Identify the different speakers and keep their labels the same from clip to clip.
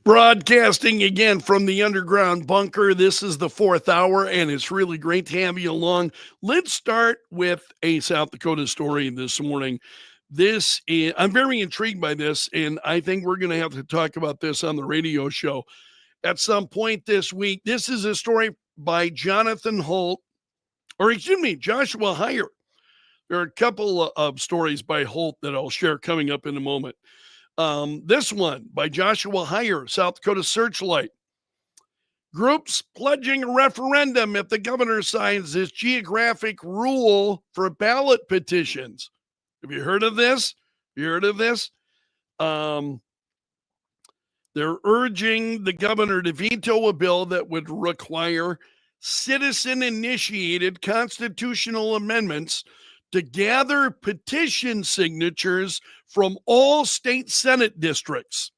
Speaker 1: Broadcasting again from the underground bunker. This is the fourth hour, and it's really great to have you along. Let's start with a South Dakota story this morning. I'm very intrigued by this, and I think we're going to have to talk about this on the radio show at some point this week. This is a story by Jonathan Holt, or excuse me, Joshua Heyer. There are a couple of stories by Holt that I'll share coming up in a moment. This one by Joshua Heyer, South Dakota Searchlight. Groups pledging a referendum if the governor signs this geographic rule for ballot petitions. Have you heard of this? They're urging the governor to veto a bill that would require citizen-initiated constitutional amendments to gather petition signatures from all state Senate districts.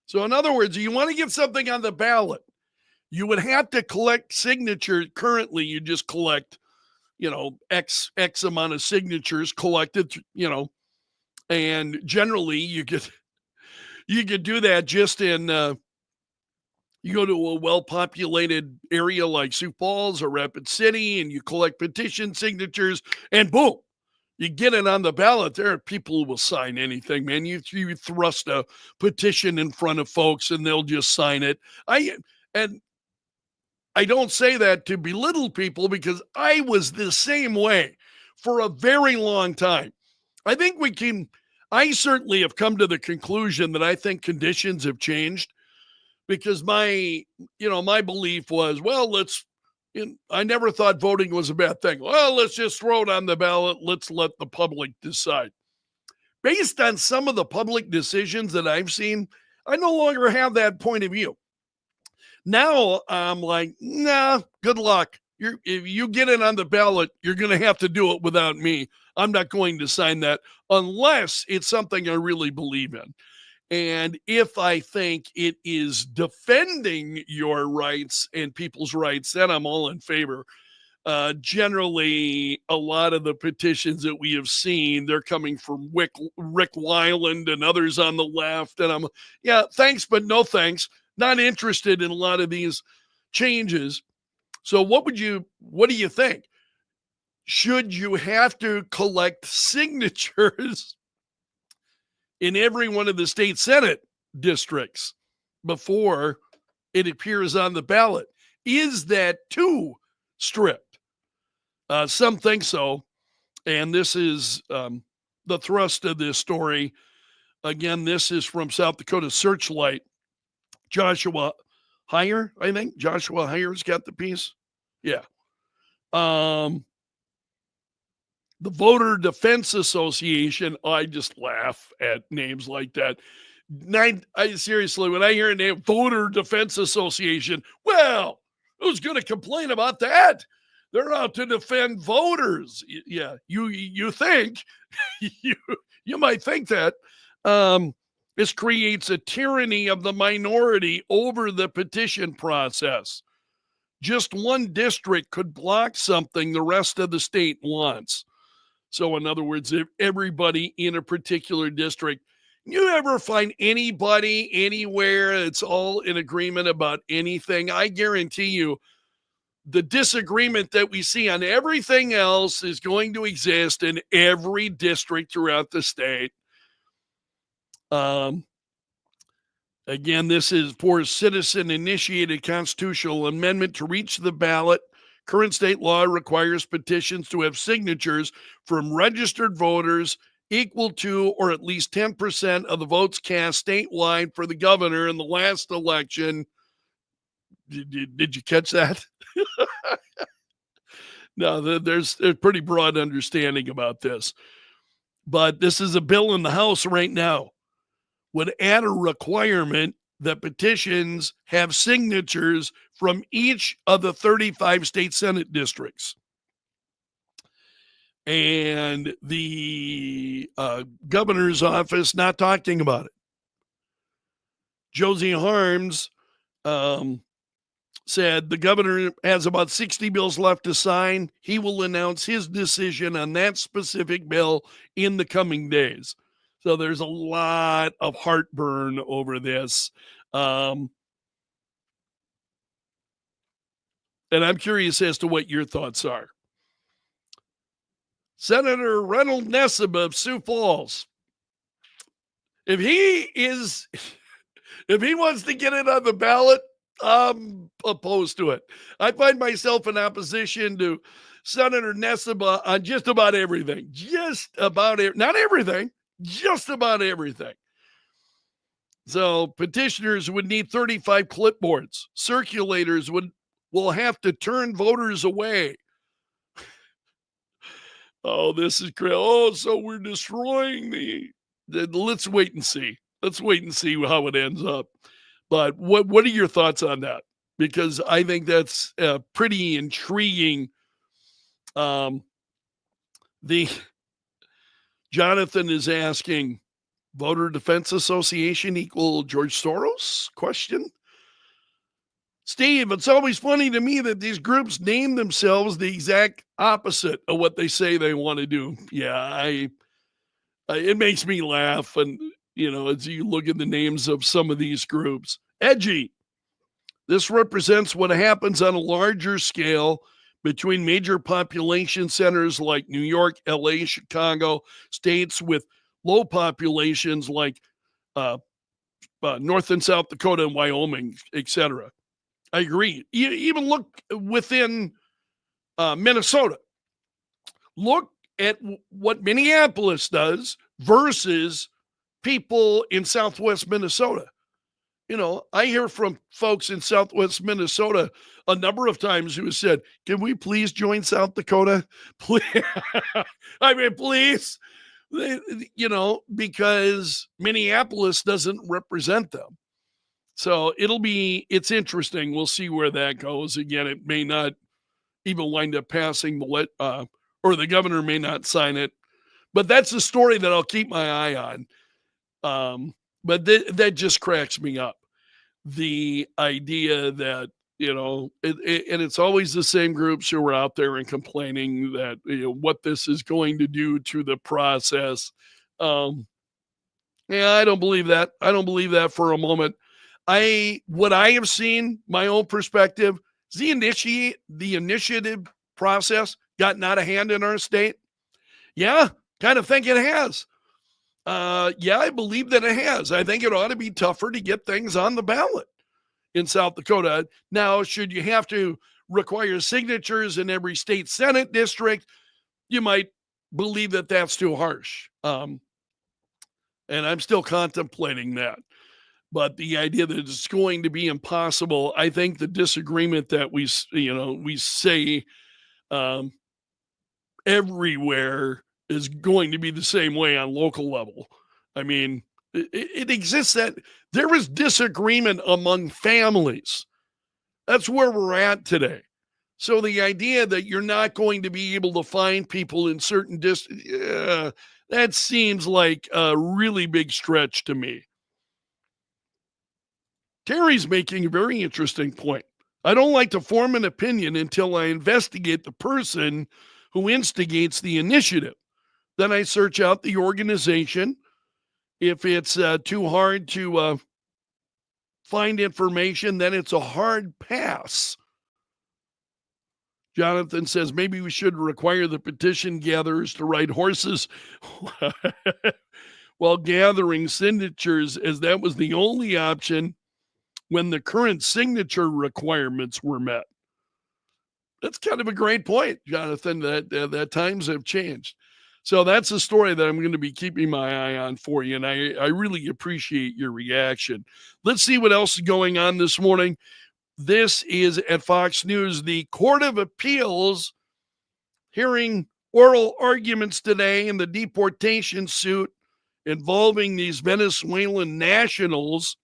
Speaker 1: So in other words, you want to get something on the ballot, you would have to collect signatures. Currently, you just collect, X amount of signatures collected, and generally you could do that just in, you go to a well-populated area like Sioux Falls or Rapid City and you collect petition signatures and boom, you get it on the ballot. There are people who will sign anything, man. You thrust a petition in front of folks and they'll just sign it. I don't say that to belittle people because I was the same way for a very long time. I certainly have come to the conclusion that I think conditions have changed. Because my belief was, I never thought voting was a bad thing. Well, let's just throw it on the ballot. Let's let the public decide. Based on some of the public decisions that I've seen, I no longer have that point of view. Now I'm like, nah, good luck. If you get it on the ballot, you're going to have to do it without me. I'm not going to sign that unless it's something I really believe in. And if I think it is defending your rights and people's rights, then I'm all in favor. Generally, a lot of the petitions that we have seen, they're coming from Rick Weiland and others on the left. And thanks, but no thanks. Not interested in a lot of these changes. So what do you think? Should you have to collect signatures in every one of the state Senate districts before it appears on the ballot? Is that too strict? Some think so. And this is the thrust of this story. Again, this is from South Dakota Searchlight. Joshua Heyer, I think. Joshua Heyer's got the piece. Yeah. The Voter Defense Association, I just laugh at names like that. Seriously, when I hear a name, Voter Defense Association, well, who's going to complain about that? They're out to defend voters. Yeah, you think, you might think that. This creates a tyranny of the minority over the petition process. Just one district could block something the rest of the state wants. So in other words, if everybody in a particular district, you ever find anybody anywhere that's all in agreement about anything? I guarantee you the disagreement that we see on everything else is going to exist in every district throughout the state. Again, this is for citizen-initiated constitutional amendment to reach the ballot. Current state law requires petitions to have signatures from registered voters equal to or at least 10% of the votes cast statewide for the governor in the last election. Did you catch that? No, there's a pretty broad understanding about this. But this is a bill in the House right now. Would add a requirement that petitions have signatures from each of the 35 state Senate districts. And the governor's office not talking about it. Josie Harms said the governor has about 60 bills left to sign. He will announce his decision on that specific bill in the coming days. So there's a lot of heartburn over this. And I'm curious as to what your thoughts are. Senator Reynold Nessib of Sioux Falls. If he wants to get it on the ballot, I'm opposed to it. I find myself in opposition to Senator Nessib on just about everything. Not everything, just about everything. So petitioners would need 35 clipboards. Circulators will have to turn voters away. Oh, this is great. Oh, so we're destroying let's wait and see. Let's wait and see how it ends up. But what are your thoughts on that? Because I think that's pretty intriguing. The Jonathan is asking, Voter Defense Association equal George Soros? Question. Steve, it's always funny to me that these groups name themselves the exact opposite of what they say they want to do. Yeah, it makes me laugh. And, as you look at the names of some of these groups, edgy. This represents what happens on a larger scale between major population centers like New York, LA, Chicago, states with low populations like North and South Dakota and Wyoming, etc. I agree. Even look within Minnesota. Look at what Minneapolis does versus people in Southwest Minnesota. I hear from folks in Southwest Minnesota a number of times who have said, can we please join South Dakota? Please. I mean, please, because Minneapolis doesn't represent them. So it's interesting. We'll see where that goes. Again, it may not even wind up passing or the governor may not sign it. But that's a story that I'll keep my eye on. But that just cracks me up. The idea that, and it's always the same groups who are out there and complaining that, what this is going to do to the process. Yeah, I don't believe that. I don't believe that for a moment. What I have seen, my own perspective, the initiative process gotten out of hand in our state? Yeah, kind of think it has. Yeah, I believe that it has. I think it ought to be tougher to get things on the ballot in South Dakota. Now, should you have to require signatures in every state Senate district, you might believe that that's too harsh. And I'm still contemplating that. But the idea that it's going to be impossible, I think the disagreement that we say everywhere is going to be the same way on local level. I mean, it exists that there is disagreement among families. That's where we're at today. So the idea that you're not going to be able to find people in certain districts, that seems like a really big stretch to me. Terry's making a very interesting point. I don't like to form an opinion until I investigate the person who instigates the initiative. Then I search out the organization. If it's too hard to find information, then it's a hard pass. Jonathan says maybe we should require the petition gatherers to ride horses while gathering signatures, as that was the only option when the current signature requirements were met. That's kind of a great point, Jonathan, that times have changed. So that's a story that I'm going to be keeping my eye on for you, and I really appreciate your reaction. Let's see what else is going on this morning. This is at Fox News. The Court of Appeals hearing oral arguments today in the deportation suit involving these Venezuelan nationals.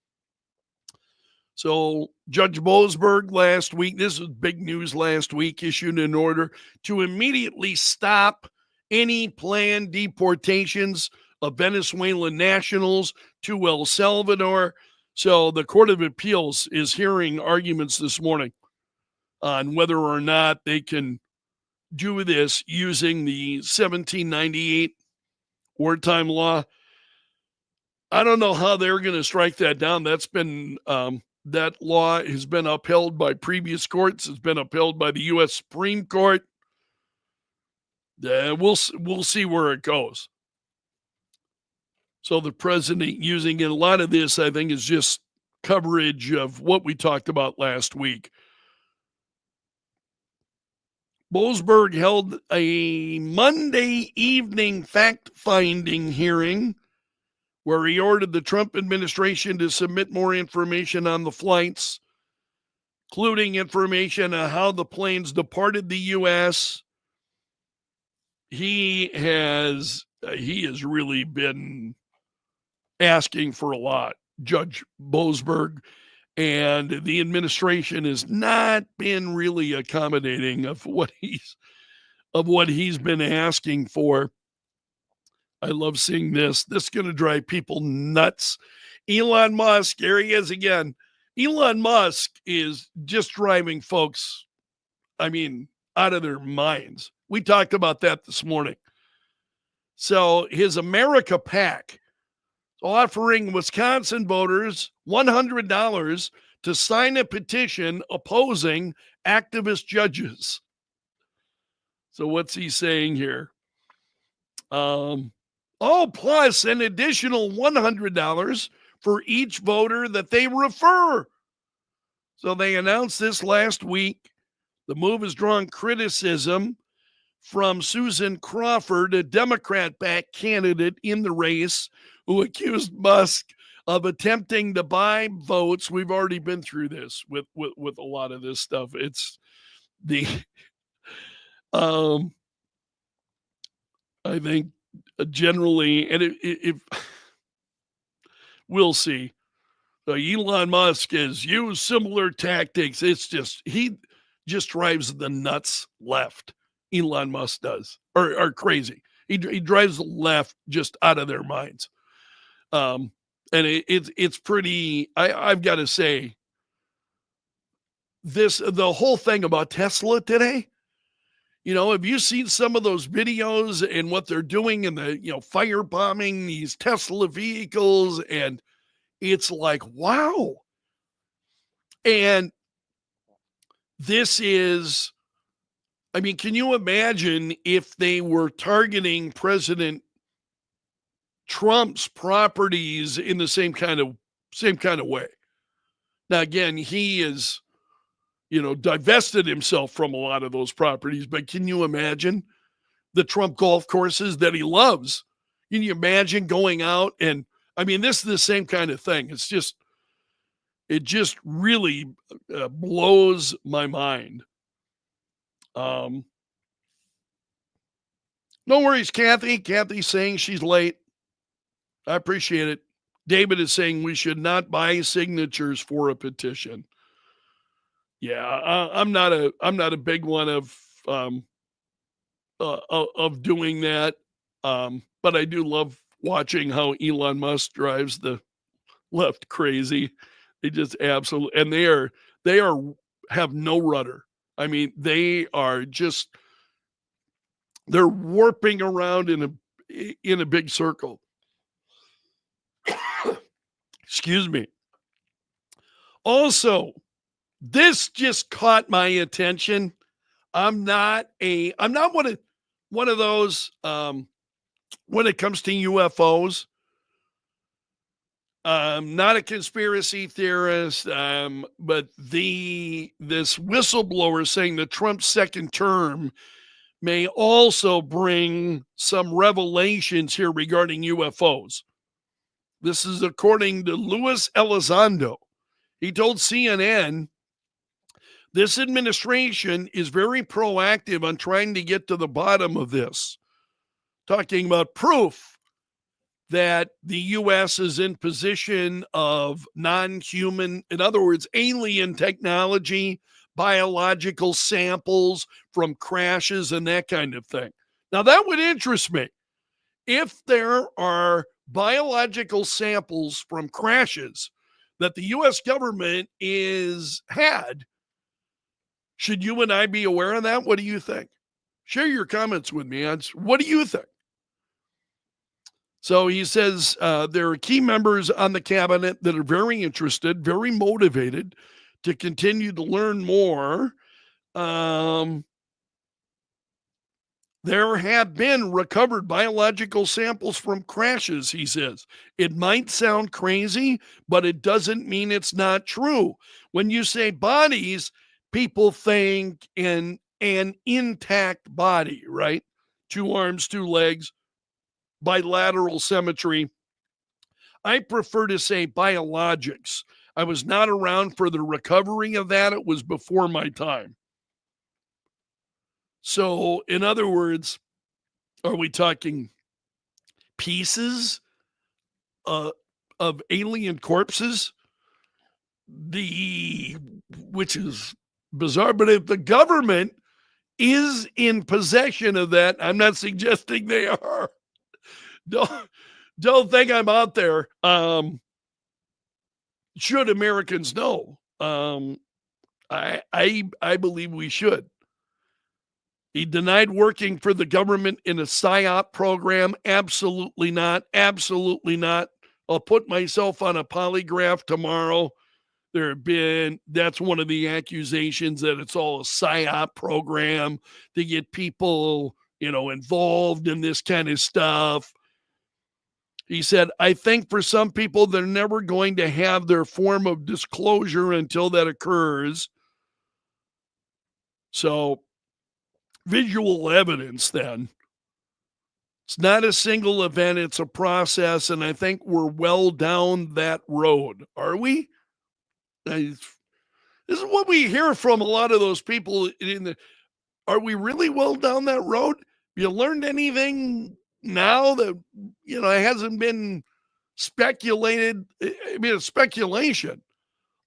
Speaker 1: So Judge Boasberg last week, this was big news last week, issued an order to immediately stop any planned deportations of Venezuelan nationals to El Salvador. So the Court of Appeals is hearing arguments this morning on whether or not they can do this using the 1798 wartime law. I don't know how they're going to strike that down. That's been that law has been upheld by previous courts. It's been upheld by the U.S. Supreme Court. We'll see where it goes. So the president using it, a lot of this, I think, is just coverage of what we talked about last week. Boasberg held a Monday evening fact-finding hearing where he ordered the Trump administration to submit more information on the flights, including information on how the planes departed the U.S. He has really been asking for a lot, Judge Boasberg, and the administration has not been really accommodating of what he's been asking for. I love seeing this. This is going to drive people nuts. Elon Musk, here he is again. Elon Musk is just driving folks, out of their minds. We talked about that this morning. So his America PAC offering Wisconsin voters $100 to sign a petition opposing activist judges. So what's he saying here? Plus an additional $100 for each voter that they refer. So they announced this last week. The move has drawn criticism from Susan Crawford, a Democrat-backed candidate in the race, who accused Musk of attempting to buy votes. We've already been through this with a lot of this stuff. It's the I think generally, and if we'll see. Elon Musk has used similar tactics. It's just, he just drives the nuts left. Elon Musk does, or crazy. He drives the left just out of their minds. And it's pretty, I've got to say, the whole thing about Tesla today, have you seen some of those videos and what they're doing in the, firebombing these Tesla vehicles? And it's like, wow. And this is, can you imagine if they were targeting President Trump's properties in the same kind of way? Now, again, he is, divested himself from a lot of those properties, but can you imagine the Trump golf courses that he loves? Can you imagine going out and, this is the same kind of thing. It just really blows my mind. No worries, Kathy. Kathy's saying she's late. I appreciate it. David is saying we should not buy signatures for a petition. Yeah, I'm not a big one of doing that. But I do love watching how Elon Musk drives the left crazy. They just absolutely, and they have no rudder. They are just, they're warping around in a big circle. Excuse me. Also, this just caught my attention. I'm not one of those when it comes to UFOs. I'm not a conspiracy theorist, but this whistleblower saying that Trump's second term may also bring some revelations here regarding UFOs. This is according to Luis Elizondo. He told CNN, this administration is very proactive on trying to get to the bottom of this, talking about proof that the U.S. is in position of non-human, in other words, alien technology, biological samples from crashes and that kind of thing. Now, that would interest me. If there are biological samples from crashes that the U.S. government had, should you and I be aware of that? What do you think? Share your comments with me on what do you think? So he says there are key members on the cabinet that are very interested, very motivated to continue to learn more. Um, there have been recovered biological samples from crashes, he says. It might sound crazy, but it doesn't mean it's not true. When you say bodies, people think in an intact body, right? 2 arms, 2 legs, bilateral symmetry. I prefer to say biologics. I was not around for the recovery of that. It was before my time. So, in other words, are we talking pieces uh, of alien corpses? Which is bizarre, but if the government is in possession of that, I'm not suggesting they are. Don't, don't think I'm out there. Should Americans know? I believe we should. He denied working for the government in a PSYOP program. Absolutely not. Absolutely not. I'll put myself on a polygraph tomorrow. That's one of the accusations, that it's all a PSYOP program to get people, involved in this kind of stuff. He said, I think for some people, they're never going to have their form of disclosure until that occurs. So, visual evidence then. It's not a single event, it's a process, and I think we're well down that road. Are we? This is what we hear from a lot of those people are we really well down that road? You learned anything now that, it hasn't been speculated? I mean, it's speculation,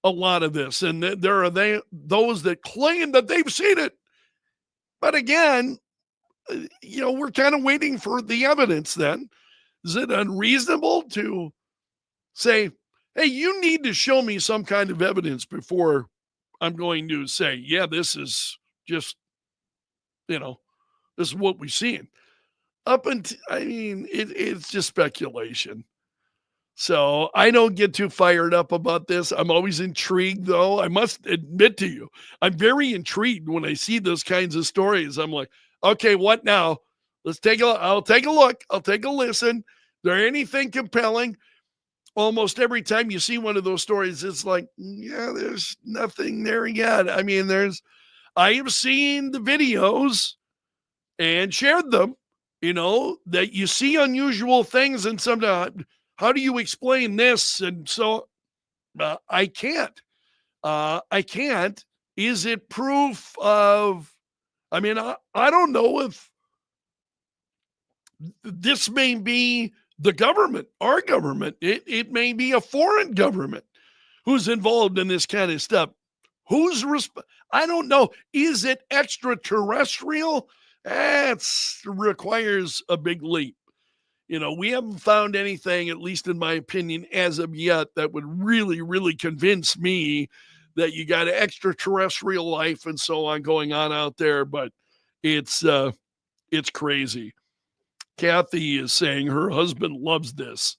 Speaker 1: a lot of this, and there are those that claim that they've seen it. But again, we're kind of waiting for the evidence then. Is it unreasonable to say, hey, you need to show me some kind of evidence before I'm going to say, yeah, this is just, this is what we've seen? It's just speculation. So I don't get too fired up about this. I'm always intrigued, though. I must admit to you, I'm very intrigued when I see those kinds of stories. I'm like, okay, what now? I'll take a look. I'll take a listen. Is there anything compelling? Almost every time you see one of those stories, it's like, yeah, there's nothing there yet. I have seen the videos and shared them, that you see unusual things, and sometimes, how do you explain this? And so I can't. I can't. Is it proof of, I don't know if this may be the government, our government. It may be a foreign government who's involved in this kind of stuff. I don't know. Is it extraterrestrial? That requires a big leap. We haven't found anything, at least in my opinion, as of yet, that would really, really convince me that you got extraterrestrial life and so on going on out there. But it's crazy. Kathy is saying her husband loves this.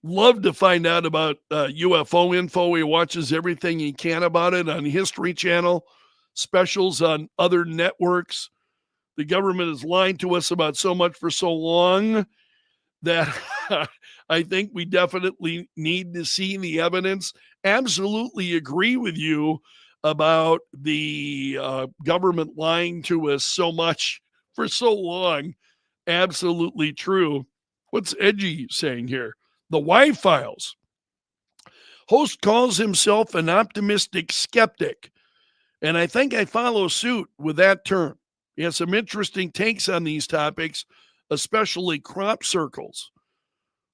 Speaker 1: Love to find out about UFO info. He watches everything he can about it on History Channel, specials on other networks. The government has lied to us about so much for so long that I think we definitely need to see the evidence. Absolutely agree with you about the government lying to us so much for so long. Absolutely true. What's Edgy saying here? The Y Files. Host calls himself an optimistic skeptic, and I think I follow suit with that term. He has some interesting takes on these topics, especially crop circles.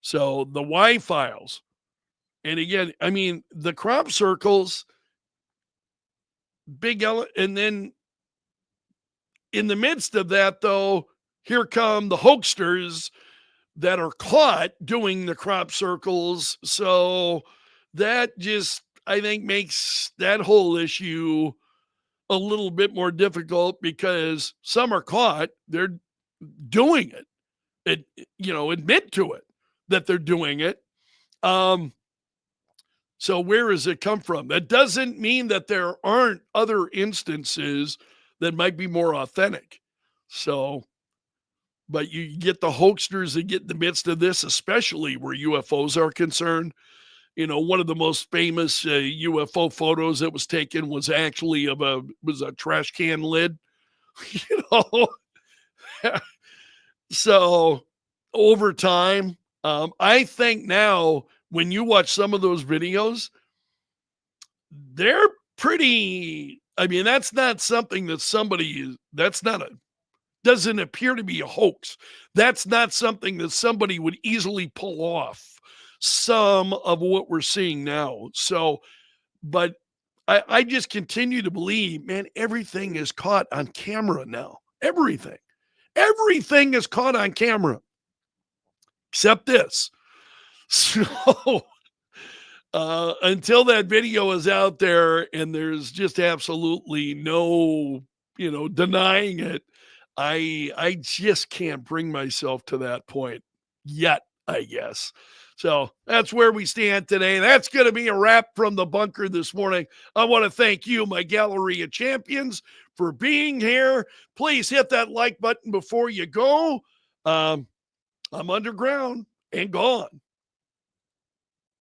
Speaker 1: So the Y Files. And again, the crop circles, and then in the midst of that, though, here come the hoaxsters that are caught doing the crop circles. So that just, I think, makes that whole issue a little bit more difficult, because some are caught, they're doing it. admit to it that they're doing it. So where does it come from? That doesn't mean that there aren't other instances that might be more authentic. So, but you get the hoaxers that get in the midst of this, especially where UFOs are concerned. One of the most famous UFO photos that was taken was actually was a trash can lid. you know, so over time, I think now when you watch some of those videos, they're pretty. I mean, that's not something that doesn't appear to be a hoax. That's not something that somebody would easily pull off some of what we're seeing now. So, but I just continue to believe, man, everything is caught on camera now. Everything is caught on camera except this. So, until that video is out there and there's just absolutely no, denying it, I just can't bring myself to that point yet, I guess. So that's where we stand today. That's going to be a wrap from the bunker this morning. I want to thank you, my gallery of champions, for being here. Please hit that like button before you go. I'm underground and gone.